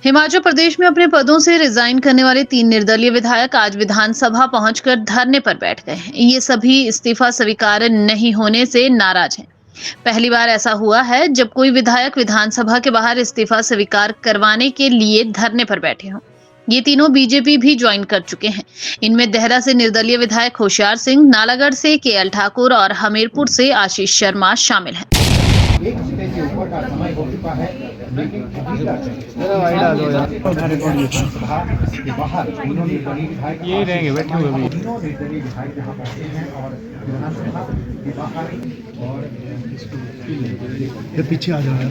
हिमाचल प्रदेश में अपने पदों से रिजाइन करने वाले 3 निर्दलीय विधायक आज विधानसभा पहुंचकर धरने पर बैठ गए हैं। ये सभी इस्तीफा स्वीकार नहीं होने से नाराज हैं। पहली बार ऐसा हुआ है जब कोई विधायक विधानसभा के बाहर इस्तीफा स्वीकार करवाने के लिए धरने पर बैठे हों। ये तीनों बीजेपी भी ज्वाइन कर चुके हैं। इनमें देहरा से निर्दलीय विधायक होशियार सिंह, नालागढ़ से केएल ठाकुर और हमीरपुर से आशीष शर्मा शामिल हैं। एक घंटे के ऊपर का समय हो चुका है, लेकिन अभी तक के बाहर तीनों निर्दलीय विधायक यही रहेंगे बैठे हुए भी। तीनों निर्दलीय विधायक यहाँ बैठे हैं और विधानसभा के बाहर और ये पीछे आ जाओ यार,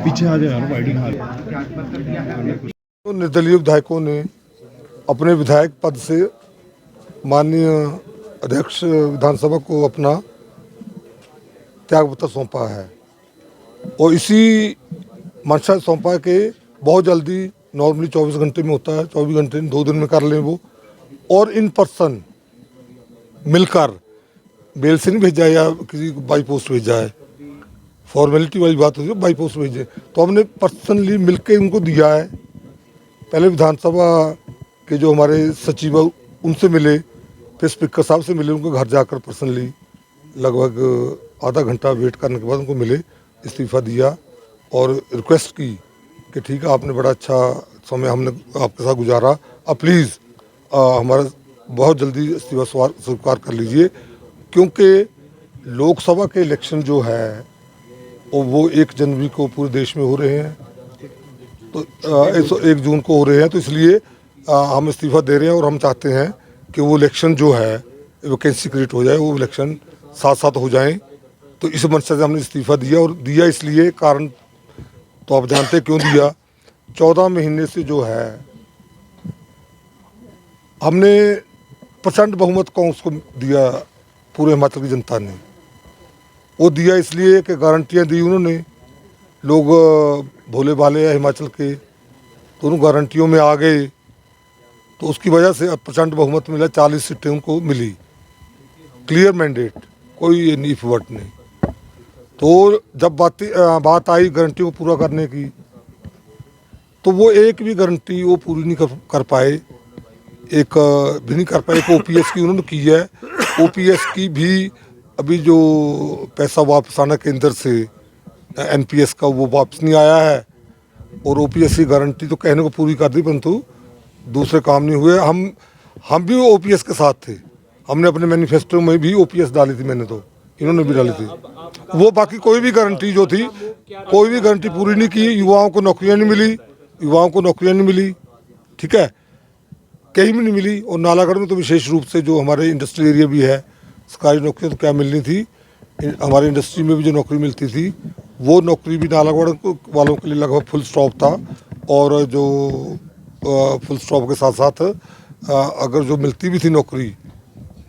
पीछे आ जाओ यार, वाइडिंग हाल। तो निर्दलीय विधायकों ने अपने विधायक पद से माननीय अध्यक्ष विधानसभा को अपना त्यागपत्र सौंपा है और इसी मंशा सौंपा के बहुत जल्दी, नॉर्मली 24 घंटे में होता है, 24 घंटे 2 दिन में कर लें वो, और इन पर्सन मिलकर मेल से नहीं भेजा या किसी को बाई पोस्ट भेजा है, फॉर्मेलिटी वाली बात होती है, बाई पोस्ट भेजे, तो हमने पर्सनली मिलके उनको दिया है। पहले विधानसभा के जो हमारे सचिव उनसे मिले, फिर स्पीकर साहब से मिले, उनको घर जाकर पर्सनली लगभग आधा घंटा वेट करने के बाद उनको मिले, इस्तीफ़ा दिया और रिक्वेस्ट की कि ठीक है, आपने बड़ा अच्छा समय हमने आपके साथ गुजारा, अब प्लीज़ हमारा बहुत जल्दी इस्तीफ़ा स्वीकार कर लीजिए, क्योंकि लोकसभा के इलेक्शन जो है और वो 1 जनवरी को पूरे देश में हो रहे हैं, तो 1 जून को हो रहे हैं, तो इसलिए हम इस्तीफ़ा दे रहे हैं और हम चाहते हैं कि वो इलेक्शन जो है वैकेंसी क्रिएट हो जाए, वो इलेक्शन साथ साथ हो जाएं। तो इस मंशा से हमने इस्तीफ़ा दिया, और दिया इसलिए, कारण तो आप जानते हैं क्यों दिया। 14 महीने से जो है हमने प्रचंड बहुमत को उसको दिया, पूरे हिमाचल की जनता ने वो दिया इसलिए कि गारंटियां दी उन्होंने। लोग भोले भाले हैं हिमाचल के, तो उन गारंटियों में आ गए, तो उसकी वजह से अब प्रचंड बहुमत मिला, 40 सीटें उनको मिली, क्लियर मैंडेट, कोई इफ वर्ट नहीं। तो जब बात आई गारंटी को पूरा करने की, तो वो एक भी गारंटी वो पूरी नहीं कर पाए, एक भी नहीं कर पाए। एक ओपीएस की उन्होंने की है, ओपीएस की भी अभी जो पैसा वापस आना केंद्र से एनपीएस का, वो वापस नहीं आया है, और ओपीएस की गारंटी तो कहने को पूरी कर दी, परंतु दूसरे काम नहीं हुए। हम भी ओपीएस के साथ थे, हमने अपने मैनिफेस्टो में भी ओपीएस डाली थी, मैंने तो, इन्होंने भी डाली थी वो। बाकी कोई भी गारंटी जो थी, कोई भी गारंटी पूरी नहीं की। युवाओं को नौकरियां नहीं मिली, ठीक है, कहीं भी नहीं मिली। और नालागढ़ में तो विशेष रूप से जो हमारे इंडस्ट्रियल एरिया भी है, सरकारी नौकरियाँ तो क्या मिलनी थी, हमारी इंडस्ट्री में भी जो नौकरी मिलती थी, वो नौकरी भी नालागढ़ वालों के लिए लगभग फुल स्टॉप था। और जो फुल स्टॉप के साथ साथ अगर जो मिलती भी थी नौकरी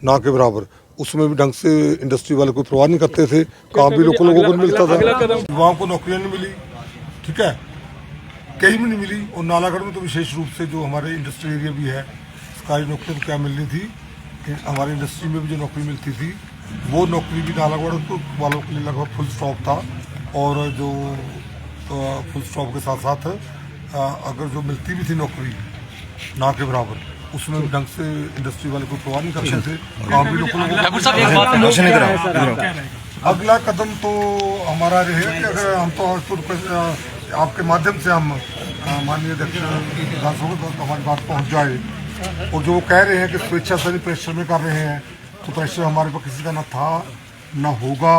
ना के बराबर, उसमें भी ढंग से इंडस्ट्री वाले कोई परवाह नहीं करते थे, काम भी लोगों को मिलता था। युवाओं को नौकरियां नहीं मिली, ठीक है, कहीं भी नहीं मिली। और नालागढ़ में तो विशेष रूप से जो हमारे इंडस्ट्रियल एरिया भी है, सरकारी नौकरी तो क्या मिलनी थी, हमारी इंडस्ट्री में भी जो नौकरी मिलती थी, वो नौकरी भी नालागढ़ वालों के लिए लगभग फुल स्टॉप था। और जो फुल स्टॉप के साथ साथ अगर जो मिलती भी थी नौकरी ना के बराबर, उसमें भी ढंग से इंडस्ट्री वाले को परवाह नहीं करते थे, काम भी लोगों को। अगला कदम तो हमारा रहेगा कि अगर हम तो आपके माध्यम से हम माननीय अध्यक्ष विधानसभा तक हमारी बात पहुंच जाए, और जो वो कह रहे हैं कि स्वेच्छा से प्रेशर में कर रहे हैं, तो प्रेशर हमारे पर किसी का न था न होगा,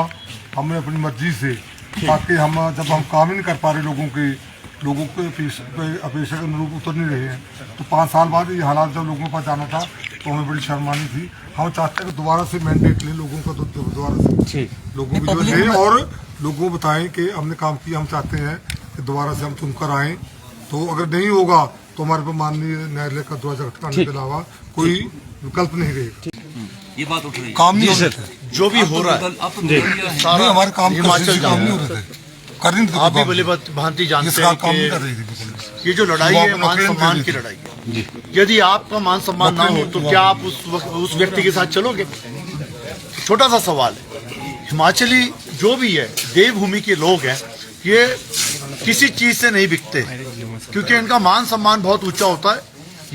हमने अपनी मर्जी से, ताकि हम जब हम काम ही नहीं कर पा रहे लोगों के अपेक्षा के अनुरूप उतर नहीं रहे हैं, तो 5 साल बाद ये हालात जब लोगों के पास जाना था, तो हमें बड़ी शर्मानी थी। हम चाहते हैं कि दोबारा से मैंडेट लें लोगों का, तो दोबारा से लोगों की जो लें और लोगों को बताएं कि हमने काम किया। हम चाहते हैं कि दोबारा से हम चुनकर आएँ, तो अगर नहीं होगा तो हमारे पास माननीय न्यायालय का दरवाजा खटखटाने के अलावा कोई विकल्प नहीं रहेगा। ये बात उठ रही है, काम नहीं हो रहे थे, जो भी हो रहा है सारा हमारे काम नहीं हो रहे थे, आप भी भली भांति जानते हैं कि ये जो लड़ाई है मान सम्मान की लड़ाई है। यदि आपका मान सम्मान ना हो तो क्या आप उस व्यक्ति के साथ चलोगे? छोटा सा सवाल है। हिमाचली जो भी है, देवभूमि के लोग हैं, ये किसी चीज से नहीं बिकते, क्योंकि इनका मान सम्मान बहुत ऊंचा होता है।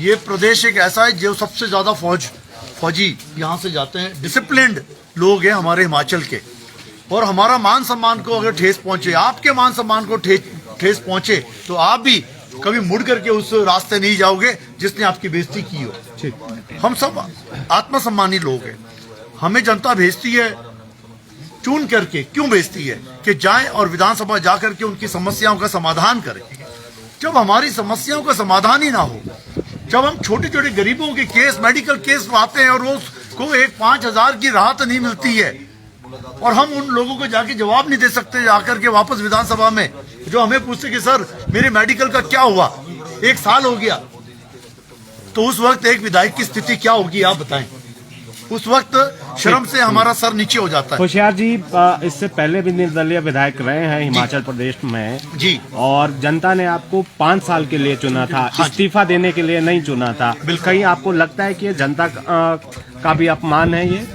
ये प्रदेश एक ऐसा है जो सबसे ज्यादा फौजी यहाँ से जाते हैं, डिसिप्लिन्ड लोग हैं हमारे हिमाचल के, और हमारा मान सम्मान को अगर ठेस पहुंचे, आपके मान सम्मान को ठेस पहुंचे, तो आप भी कभी मुड़ करके उस रास्ते नहीं जाओगे जिसने आपकी बेइज्जती की हो। हम सब आत्मसम्मानी लोग हैं, हमें जनता भेजती है चुन करके। क्यों भेजती है? कि जाएं और विधानसभा जाकर के उनकी समस्याओं का समाधान करें। जब हमारी समस्याओं का समाधान ही ना हो, जब हम छोटे छोटे गरीबों के केस, मेडिकल केस आते हैं और उसको 5,000 की राहत नहीं मिलती है, और हम उन लोगों को जाके जवाब नहीं दे सकते जाकर के वापस विधानसभा में, जो हमें पूछते कि सर मेरे मेडिकल का क्या हुआ, 1 साल हो गया, तो उस वक्त एक विधायक की स्थिति क्या होगी आप बताएं। उस वक्त शर्म से हमारा सर नीचे हो जाता है। होशियार जी इससे पहले भी निर्दलीय विधायक रहे हैं हिमाचल प्रदेश में जी, और जनता ने आपको 5 साल के लिए चुना था, इस्तीफा देने के लिए नहीं चुना था। कहीं आपको लगता है कि ये जनता का भी अपमान है? ये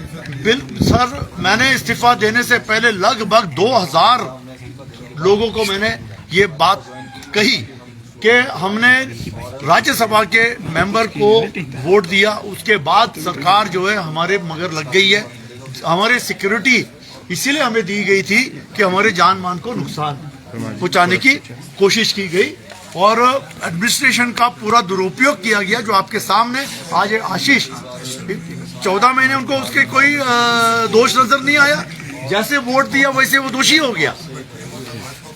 बिल्कुल सर, मैंने इस्तीफा देने से पहले लगभग 2000 लोगों को मैंने ये बात कही कि हमने राज्यसभा के मेंबर को वोट दिया, उसके बाद सरकार जो है हमारे मगर लग गई है। हमारी सिक्योरिटी इसीलिए हमें दी गई थी कि हमारे जान मान को नुकसान पहुंचाने की कोशिश की गई, और एडमिनिस्ट्रेशन का पूरा दुरुपयोग किया गया। जो आपके सामने आज आशीष 14 महीने उनको उसके कोई दोष नजर नहीं आया, जैसे वोट दिया वैसे वो दोषी हो गया,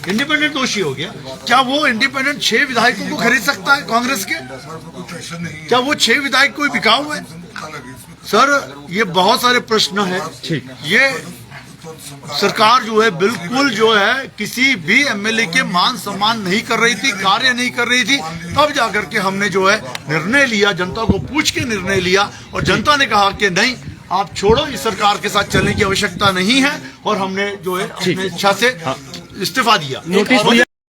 इंडिपेंडेंट दोषी हो गया। क्या वो इंडिपेंडेंट 6 विधायकों को खरीद सकता है कांग्रेस के? क्या वो 6 विधायक कोई बिकाऊ है? सर ये बहुत सारे प्रश्न है। ये सरकार जो है बिल्कुल जो है किसी भी एमएलए के मान सम्मान नहीं कर रही थी, कार्य नहीं कर रही थी। तब जाकर के हमने जो है निर्णय लिया, जनता को पूछ के निर्णय लिया, और जनता ने कहा कि नहीं आप छोड़ो, इस सरकार के साथ चलने की आवश्यकता नहीं है, और हमने जो है अपनी इच्छा से इस्तीफा दिया।